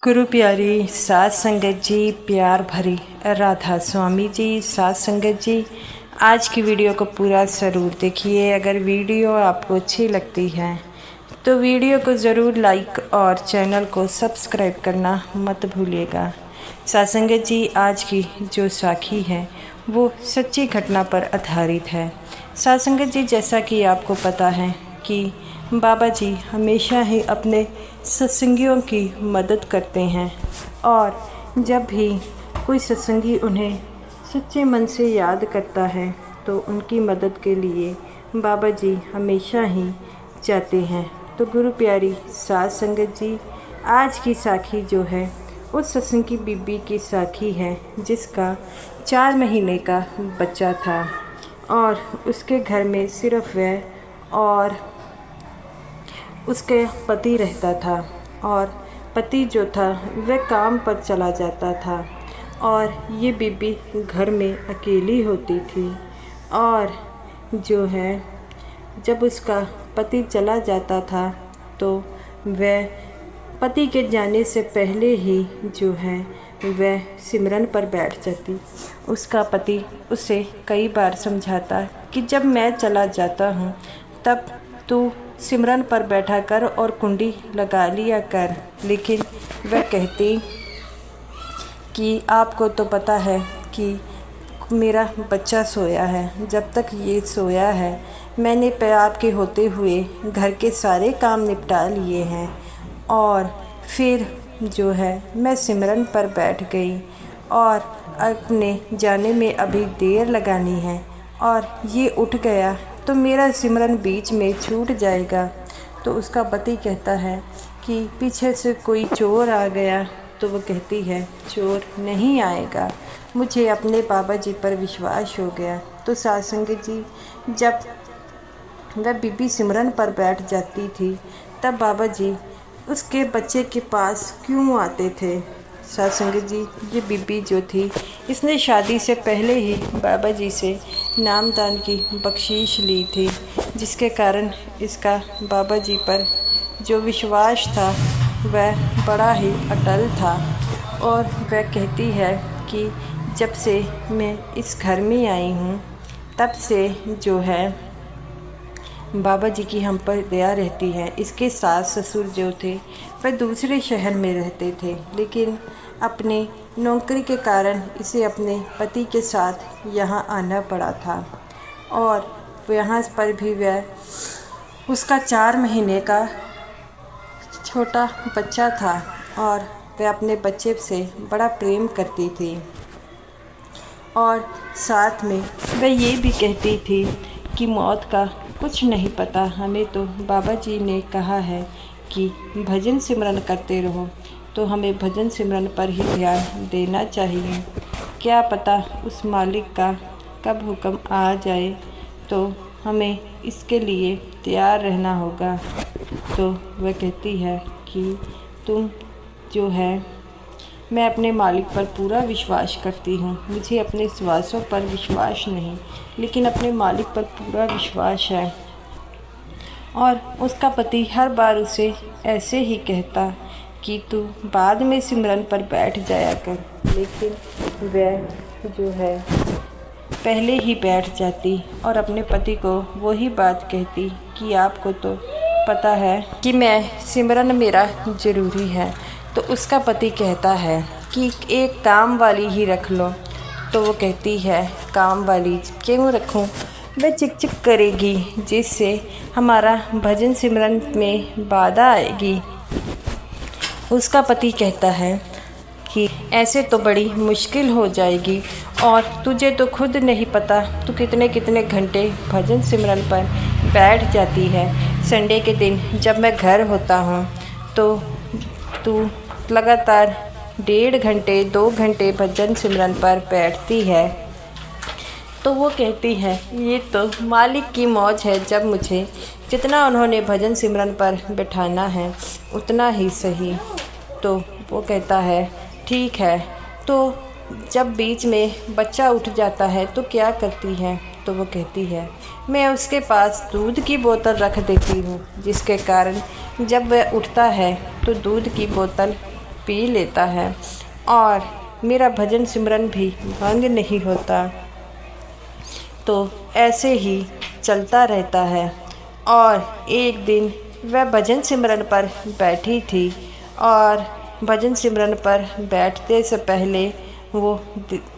गुरु प्यारी साध संगत जी, प्यार भरी राधा स्वामी जी, साध संगत जी, आज की वीडियो को पूरा ज़रूर देखिए। अगर वीडियो आपको अच्छी लगती है तो वीडियो को ज़रूर लाइक और चैनल को सब्सक्राइब करना मत भूलिएगा। साध संगत जी, आज की जो साखी है वो सच्ची घटना पर आधारित है। साध संगत जी, जैसा कि आपको पता है कि बाबा जी हमेशा ही अपने सत्संगियों की मदद करते हैं और जब भी कोई सत्संगी उन्हें सच्चे मन से याद करता है तो उनकी मदद के लिए बाबा जी हमेशा ही जाते हैं। तो गुरु प्यारी साध संगत जी, आज की साखी जो है उस सत्संगी बीबी की साखी है जिसका 4 महीने का बच्चा था और उसके घर में सिर्फ वह और उसके पति रहता था और पति जो था वह काम पर चला जाता था और ये बीबी घर में अकेली होती थी। और जो है जब उसका पति चला जाता था तो वह पति के जाने से पहले ही जो है वह सिमरन पर बैठ जाती। उसका पति उसे कई बार समझाता कि जब मैं चला जाता हूँ तब तू सिमरन पर बैठा कर और कुंडी लगा लिया कर, लेकिन वह कहती कि आपको तो पता है कि मेरा बच्चा सोया है, जब तक ये सोया है मैंने आपके होते हुए घर के सारे काम निपटा लिए हैं और फिर जो है मैं सिमरन पर बैठ गई और अपने जाने में अभी देर लगानी है और ये उठ गया तो मेरा सिमरन बीच में छूट जाएगा। तो उसका पति कहता है कि पीछे से कोई चोर आ गया। तो वो कहती है चोर नहीं आएगा, मुझे अपने बाबा जी पर विश्वास हो गया। तो साध संगत जी, जब वह बीबी सिमरन पर बैठ जाती थी तब बाबा जी उसके बच्चे के पास क्यों आते थे। साध संगत जी, ये बीबी जो थी इसने शादी से पहले ही बाबा जी से नामदान की बख्शीश ली थी, जिसके कारण इसका बाबा जी पर जो विश्वास था वह बड़ा ही अटल था। और वह कहती है कि जब से मैं इस घर में आई हूँ तब से जो है बाबा जी की हम पर दया रहती है। इसके सास ससुर जो थे वह दूसरे शहर में रहते थे, लेकिन अपने नौकरी के कारण इसे अपने पति के साथ यहाँ आना पड़ा था और यहाँ पर भी वह उसका 4 महीने का छोटा बच्चा था और वह अपने बच्चे से बड़ा प्रेम करती थी। और साथ में वह ये भी कहती थी कि मौत का कुछ नहीं पता, हमें तो बाबा जी ने कहा है कि भजन सिमरन करते रहो, तो हमें भजन सिमरन पर ही ध्यान देना चाहिए। क्या पता उस मालिक का कब हुक्म आ जाए, तो हमें इसके लिए तैयार रहना होगा। तो वह कहती है कि तुम जो है मैं अपने मालिक पर पूरा विश्वास करती हूँ, मुझे अपने श्वासों पर विश्वास नहीं लेकिन अपने मालिक पर पूरा विश्वास है। और उसका पति हर बार उसे ऐसे ही कहता कि तू बाद में सिमरन पर बैठ जाया कर, लेकिन वह जो है पहले ही बैठ जाती और अपने पति को वही बात कहती कि आपको तो पता है कि मैं सिमरन मेरा ज़रूरी है। तो उसका पति कहता है कि एक काम वाली ही रख लो। तो वो कहती है काम वाली क्यों रखूं, वह चिक चिक करेगी जिससे हमारा भजन सिमरन में बाधा आएगी। उसका पति कहता है कि ऐसे तो बड़ी मुश्किल हो जाएगी और तुझे तो खुद नहीं पता तू कितने कितने घंटे भजन सिमरन पर बैठ जाती है। संडे के दिन जब मैं घर होता हूँ तो तू लगातार 1.5 घंटे 2 घंटे भजन सिमरन पर बैठती है। तो वो कहती है ये तो मालिक की मौज है, जब मुझे जितना उन्होंने भजन सिमरन पर बैठाना है उतना ही सही। तो वो कहता है ठीक है। तो जब बीच में बच्चा उठ जाता है तो क्या करती है। तो वो कहती है मैं उसके पास दूध की बोतल रख देती हूँ, जिसके कारण जब वह उठता है तो दूध की बोतल पी लेता है और मेरा भजन सिमरन भी भंग नहीं होता। तो ऐसे ही चलता रहता है। और एक दिन वह भजन सिमरन पर बैठी थी और भजन सिमरन पर बैठते से पहले वो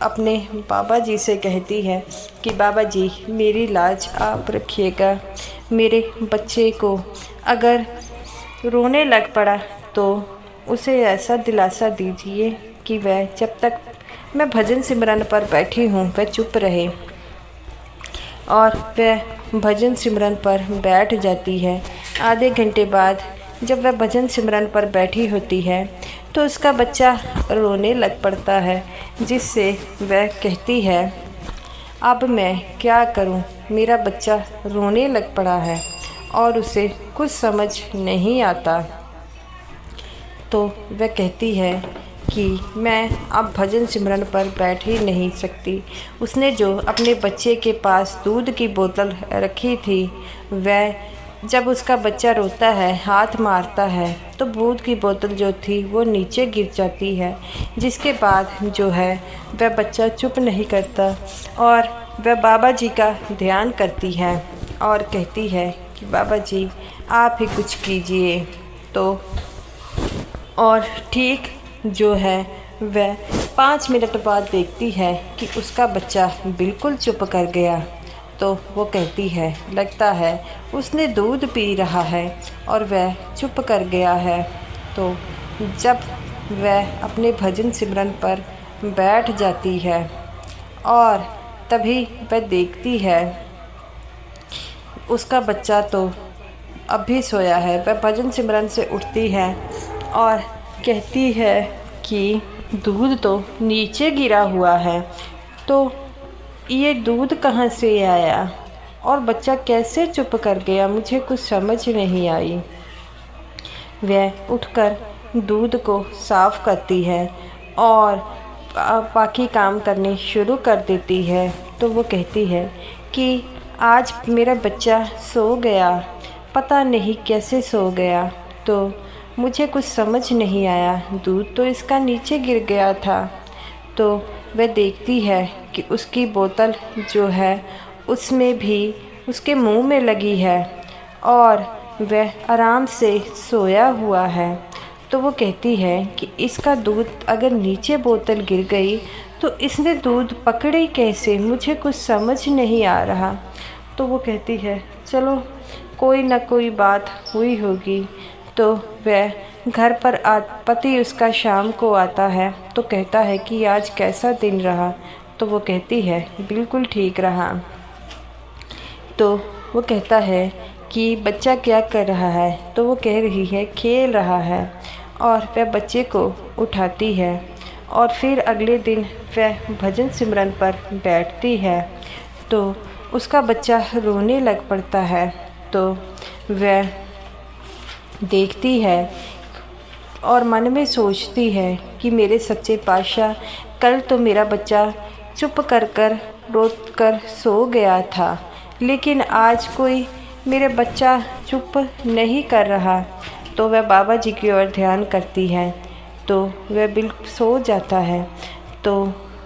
अपने बाबा जी से कहती है कि बाबा जी, मेरी लाज आप रखिएगा। मेरे बच्चे को अगर रोने लग पड़ा तो उसे ऐसा दिलासा दीजिए कि वह जब तक मैं भजन सिमरन पर बैठी हूँ वह चुप रहे। और वह भजन सिमरन पर बैठ जाती है। आधे घंटे बाद जब वह भजन सिमरन पर बैठी होती है तो उसका बच्चा रोने लग पड़ता है, जिससे वह कहती है, अब मैं क्या करूं, मेरा बच्चा रोने लग पड़ा है और उसे कुछ समझ नहीं आता। तो वह कहती है कि मैं अब भजन सिमरन पर बैठ ही नहीं सकती। उसने जो अपने बच्चे के पास दूध की बोतल रखी थी, वह जब उसका बच्चा रोता है, हाथ मारता है, तो दूध की बोतल जो थी वो नीचे गिर जाती है, जिसके बाद जो है वह बच्चा चुप नहीं करता और वह बाबा जी का ध्यान करती है और कहती है कि बाबा जी आप ही कुछ कीजिए। तो और ठीक जो है वह 5 मिनट बाद देखती है कि उसका बच्चा बिल्कुल चुप कर गया। तो वो कहती है, लगता है उसने दूध पी रहा है और वह चुप कर गया है। तो जब वह अपने भजन सिमरन पर बैठ जाती है और तभी वह देखती है उसका बच्चा तो अब भी सोया है। वह भजन सिमरन से उठती है और कहती है कि दूध तो नीचे गिरा हुआ है, तो ये दूध कहाँ से आया और बच्चा कैसे चुप कर गया, मुझे कुछ समझ नहीं आई। वह उठकर दूध को साफ़ करती है और बाकी काम करने शुरू कर देती है। तो वो कहती है कि आज मेरा बच्चा सो गया, पता नहीं कैसे सो गया, तो मुझे कुछ समझ नहीं आया, दूध तो इसका नीचे गिर गया था। तो वह देखती है कि उसकी बोतल जो है उसमें भी उसके मुंह में लगी है और वह आराम से सोया हुआ है। तो वो कहती है कि इसका दूध अगर नीचे बोतल गिर गई तो इसने दूध पकड़े कैसे, मुझे कुछ समझ नहीं आ रहा। तो वो कहती है चलो कोई ना कोई बात हुई होगी। तो वह घर पर पति उसका शाम को आता है तो कहता है कि आज कैसा दिन रहा। तो वो कहती है बिल्कुल ठीक रहा। तो वो कहता है कि बच्चा क्या कर रहा है। तो वो कह रही है खेल रहा है और वह बच्चे को उठाती है और फिर अगले दिन वह भजन सिमरन पर बैठती है तो उसका बच्चा रोने लग पड़ता है। तो वह देखती है और मन में सोचती है कि मेरे सच्चे पातशाह, कल तो मेरा बच्चा चुप कर रोत कर सो गया था, लेकिन आज कोई मेरे बच्चा चुप नहीं कर रहा। तो वह बाबा जी की ओर ध्यान करती है तो वह बिल्कुल सो जाता है। तो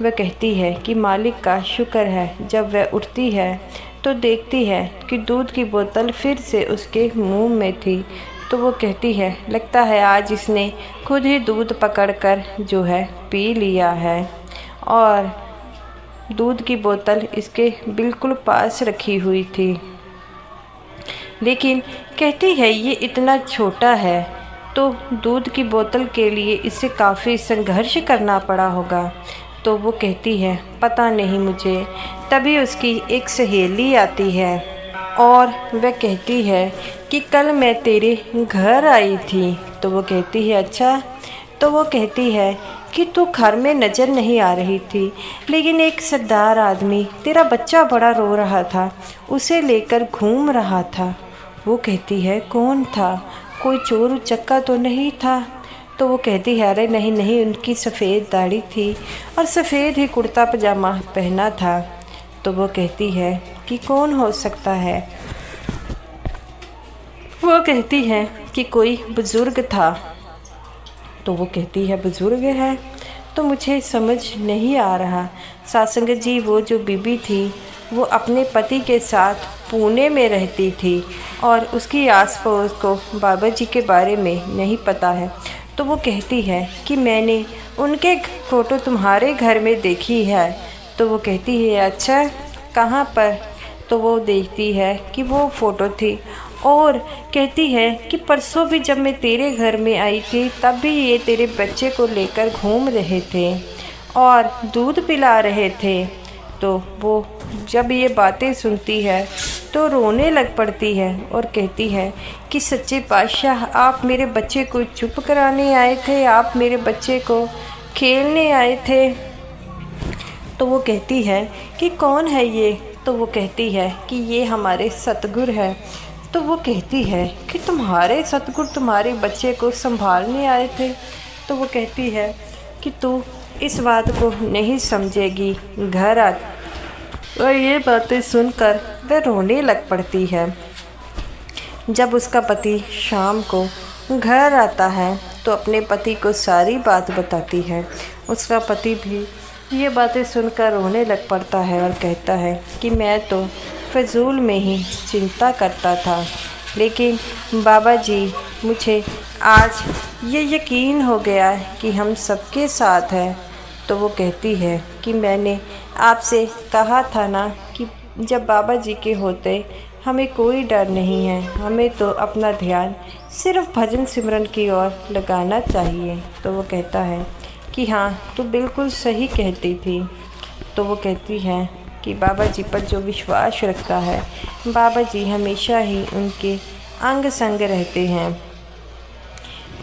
वह कहती है कि मालिक का शुक्र है। जब वह उठती है तो देखती है कि दूध की बोतल फिर से उसके मुंह में थी। तो वो कहती है लगता है आज इसने खुद ही दूध पकड़कर जो है पी लिया है और दूध की बोतल इसके बिल्कुल पास रखी हुई थी। लेकिन कहती है ये इतना छोटा है तो दूध की बोतल के लिए इसे काफ़ी संघर्ष करना पड़ा होगा। तो वो कहती है पता नहीं मुझे। तभी उसकी एक सहेली आती है और वह कहती है कि कल मैं तेरे घर आई थी। तो वो कहती है अच्छा। तो वो कहती है कि तू घर में नज़र नहीं आ रही थी, लेकिन एक सरदार आदमी तेरा बच्चा बड़ा रो रहा था, उसे लेकर घूम रहा था। वो कहती है कौन था, कोई चोर उचक्का तो नहीं था। तो वो कहती है अरे नहीं नहीं, उनकी सफ़ेद दाढ़ी थी और सफ़ेद ही कुर्ता पजामा पहना था। तो वो कहती है कि कौन हो सकता है। वो कहती है कि कोई बुज़ुर्ग था। तो वो कहती है बुज़ुर्ग है तो मुझे समझ नहीं आ रहा। साथ संगत जी वो जो बीबी थी वो अपने पति के साथ पुणे में रहती थी और उसकी आस पड़ोस को बाबा जी के बारे में नहीं पता है। तो वो कहती है कि मैंने उनके फ़ोटो तुम्हारे घर में देखी है। तो वो कहती है अच्छा कहाँ पर? तो वो देखती है कि वो फ़ोटो थी और कहती है कि परसों भी जब मैं तेरे घर में आई थी तब भी ये तेरे बच्चे को लेकर घूम रहे थे और दूध पिला रहे थे। तो वो जब ये बातें सुनती है तो रोने लग पड़ती है और कहती है कि सच्चे पातशाह आप मेरे बच्चे को चुप कराने आए थे, आप मेरे बच्चे को खेलने आए थे। तो वो कहती है कि कौन है ये? तो वो कहती है कि ये हमारे सतगुरु है। तो वो कहती है कि तुम्हारे सतगुरु तुम्हारे बच्चे को संभालने आए थे। तो वो कहती है कि तू इस बात को नहीं समझेगी, घर आ। और ये बातें सुनकर वह रोने लग पड़ती है। जब उसका पति शाम को घर आता है तो अपने पति को सारी बात बताती है। उसका पति भी ये बातें सुनकर रोने लग पड़ता है और कहता है कि मैं तो फ़िज़ूल में ही चिंता करता था, लेकिन बाबा जी मुझे आज ये यकीन हो गया कि हम सबके साथ हैं। तो वो कहती है कि मैंने आपसे कहा था ना कि जब बाबा जी के होते हमें कोई डर नहीं है, हमें तो अपना ध्यान सिर्फ भजन सिमरन की ओर लगाना चाहिए। तो वो कहता है कि हाँ तू बिल्कुल सही कहती थी। तो वो कहती है कि बाबा जी पर जो विश्वास रखता है बाबा जी हमेशा ही उनके अंग संग रहते हैं।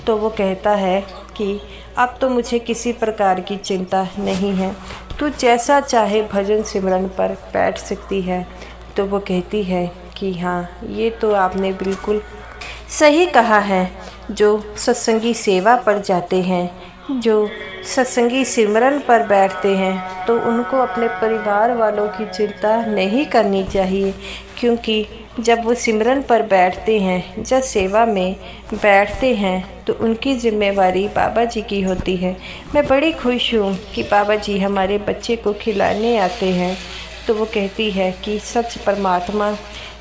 तो वो कहता है कि अब तो मुझे किसी प्रकार की चिंता नहीं है, तू जैसा चाहे भजन सिमरन पर बैठ सकती है। तो वो कहती है कि हाँ ये तो आपने बिल्कुल सही कहा है। जो सत्संगी सेवा पर जाते हैं, जो सत्संगी सिमरन पर बैठते हैं तो उनको अपने परिवार वालों की चिंता नहीं करनी चाहिए, क्योंकि जब वो सिमरन पर बैठते हैं, जब सेवा में बैठते हैं तो उनकी जिम्मेवारी बाबा जी की होती है। मैं बड़ी खुश हूँ कि बाबा जी हमारे बच्चे को खिलाने आते हैं। तो वो कहती है कि सच परमात्मा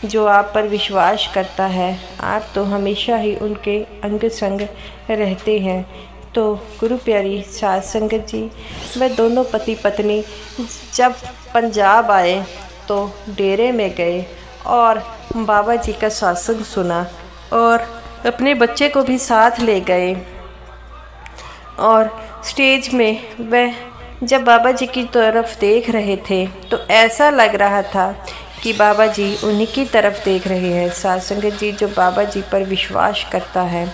जो आप पर विश्वास करता है, आप तो हमेशा ही उनके अंग संग रहते हैं। तो गुरु प्यारी साध संगत जी वह दोनों पति पत्नी जब पंजाब आए तो डेरे में गए और बाबा जी का सत्संग सुना और अपने बच्चे को भी साथ ले गए। और स्टेज में वह जब बाबा जी की तरफ देख रहे थे तो ऐसा लग रहा था कि बाबा जी उन्हीं की तरफ देख रहे हैं। साध संगत जी जो बाबा जी पर विश्वास करता है,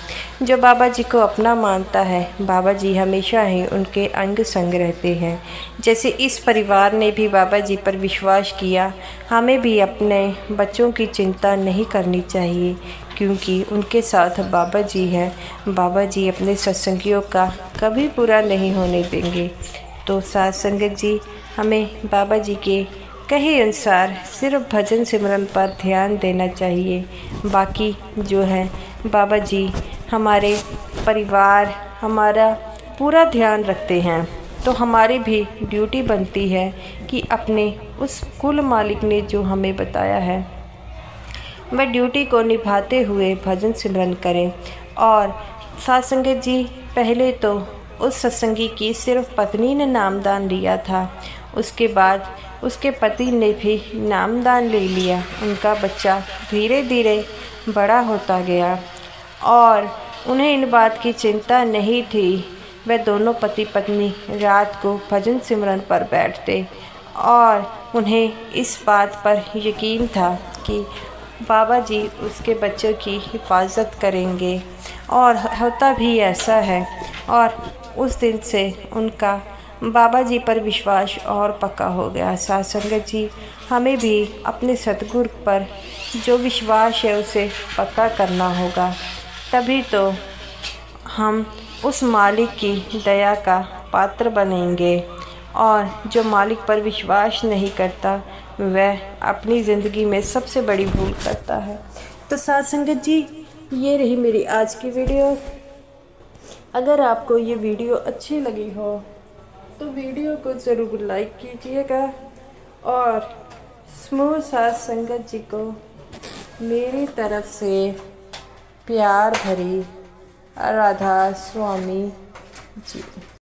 जो बाबा जी को अपना मानता है, बाबा जी हमेशा ही उनके अंग संग रहते हैं। जैसे इस परिवार ने भी बाबा जी पर विश्वास किया, हमें भी अपने बच्चों की चिंता नहीं करनी चाहिए, क्योंकि उनके साथ बाबा जी हैं। बाबा जी अपने सत्संगियों का कभी पूरा नहीं होने देंगे। तो साध संगत जी हमें बाबा जी के कहे अनुसार सिर्फ भजन सिमरन पर ध्यान देना चाहिए। बाकी जो है बाबा जी हमारे परिवार हमारा पूरा ध्यान रखते हैं। तो हमारी भी ड्यूटी बनती है कि अपने उस कुल मालिक ने जो हमें बताया है वह ड्यूटी को निभाते हुए भजन सिमरन करें। और साध संगत जी पहले तो उस सत्संगी की सिर्फ पत्नी ने नामदान लिया था, उसके बाद उसके पति ने भी नामदान ले लिया। उनका बच्चा धीरे धीरे बड़ा होता गया और उन्हें इन बात की चिंता नहीं थी। वे दोनों पति पत्नी रात को भजन सिमरन पर बैठते और उन्हें इस बात पर यकीन था कि बाबा जी उसके बच्चों की हिफाजत करेंगे, और होता भी ऐसा है। और उस दिन से उनका बाबा जी पर विश्वास और पक्का हो गया। साध संगत जी हमें भी अपने सतगुरु पर जो विश्वास है उसे पक्का करना होगा, तभी तो हम उस मालिक की दया का पात्र बनेंगे। और जो मालिक पर विश्वास नहीं करता वह अपनी ज़िंदगी में सबसे बड़ी भूल करता है। तो साध संगत जी ये रही मेरी आज की वीडियो। अगर आपको ये वीडियो अच्छी लगी हो तो वीडियो को ज़रूर लाइक कीजिएगा और समूह साथ संगत जी को मेरी तरफ से प्यार भरी राधा स्वामी जी।